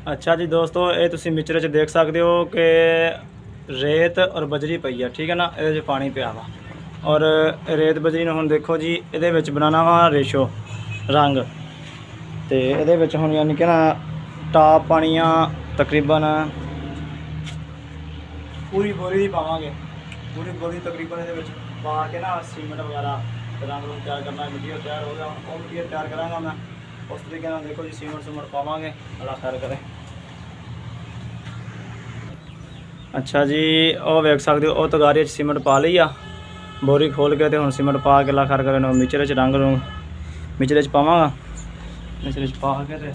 अच्छा जी दोस्तों, ये तुसी मिक्सचर च देख सकते हो कि रेत और बजरी पई है, ठीक है ना। ये पानी पिया वा और रेत बजरी ने हुण देखो जी ये बनाना वा रेशो रंग। तो ये हुण यानी कि ना टाप पानी तकरीबन पूरी बोरी ही पावांगे, पूरी बोरी तकरीबन ये पा के ना सीमेंट वगैरह रंग रूंग तैयार करना। मटीरियल तैयार हो गया, वो मटीरियल तैयार करांगा मैं उस तरीके नाल। देखो जी सीमेंट सूमेंट पावांगे, अल्लाह खैर करे। अच्छा जी, वो वेख सकते हो, तगारी सीमेंट पा ली आ, बोरी खोल के। तो हुण सीमेंट पा के अल्लाह खैर करे मिक्सचर च रंग रूंग मिक्सचर च पावांगा। मिक्सचर च पा के ते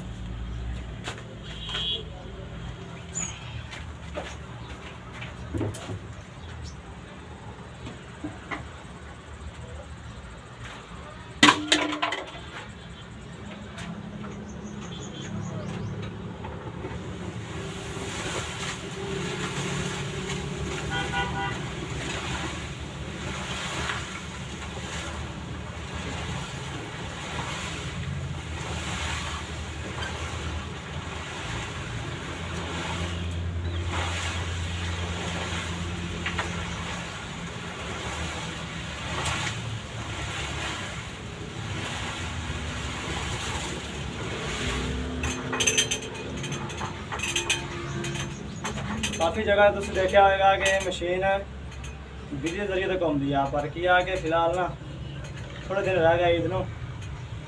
काफ़ी जगह तुम देखा होगा कि मशीन बिजली के जरिए तक आती है, पर क्या कि फिलहाल ना थोड़े दिन रह गए ईद नूं।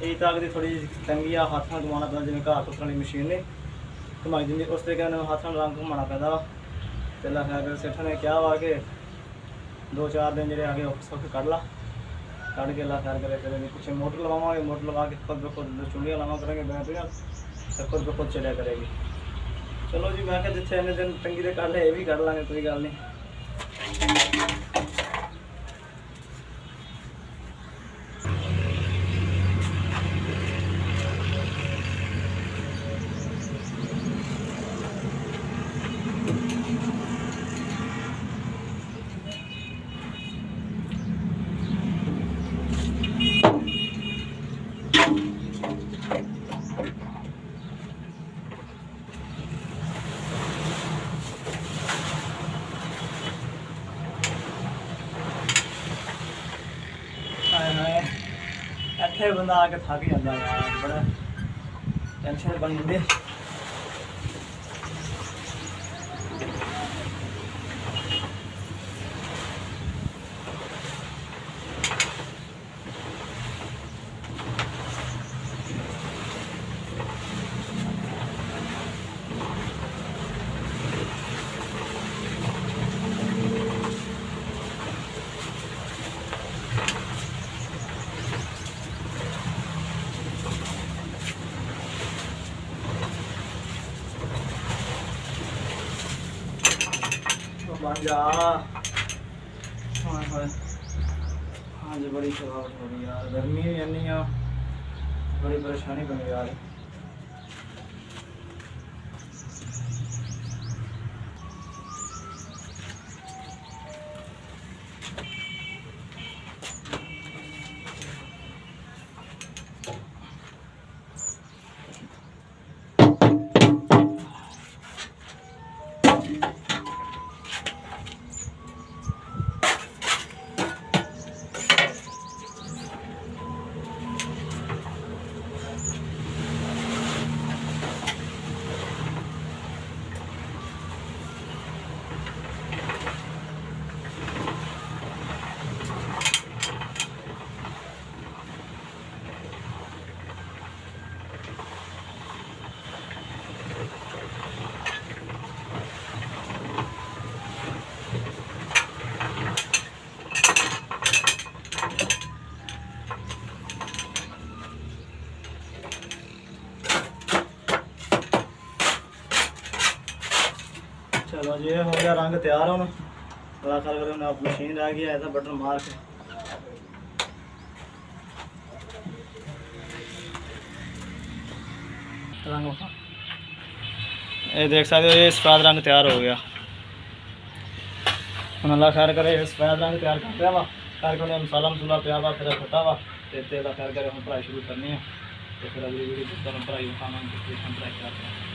ईद तक की थोड़ी तंगी आ, हाथ में घुमाना पैंदा, जिवें घर कुतरन वाली मशीन नहीं घुमाई दी, उस तरीके हाथ में रंग घुमाना पैंदा। तो अल्लाह खैर करे सेठ ने कहा वा कि 2-4 दिन जो आगे औखे सौखे कढ़ ला, कढ़ के अल्लाह खैर करे फिर कुछ मोटर लवावांगे। मोटर लगा के खुद ब खुद चुंडियाँ लावा करेंगे बैटरियाँ, तो खुद ब खुद चलिया करेगी। चलो जी, मैं जिथे इन्ने दिन तंगी दे कढ़ ले ये भी कढ़ लांगे, कोई गल नहीं। इत्थे बंदा आके थक जाता यार, बड़ा टेंशन बन जाती। बन जा। हाँ जी, बड़ी थकावट हो रही यार, गर्मी भी इन्नी आ, बड़ी परेशानी बनी यार। चलो जी, हो गया रंग तैयार होना। बड़ा ख्याल करो, आप मशीन रह गया ऐसा बटन मार के रंग। ये देख सकते हो, ये सफेद रंग तैयार हो गया। हम अल्लाह खैर करे सफेद रंग तैयार कर दिया वा, करके मसाला मसूला पिया वा, फिर खट्टा वा। तो अल्लाह खैर करे हम पढ़ाई शुरू करनी है। तो फिर अगली वीडियो पढ़ाई खाना पढ़ाई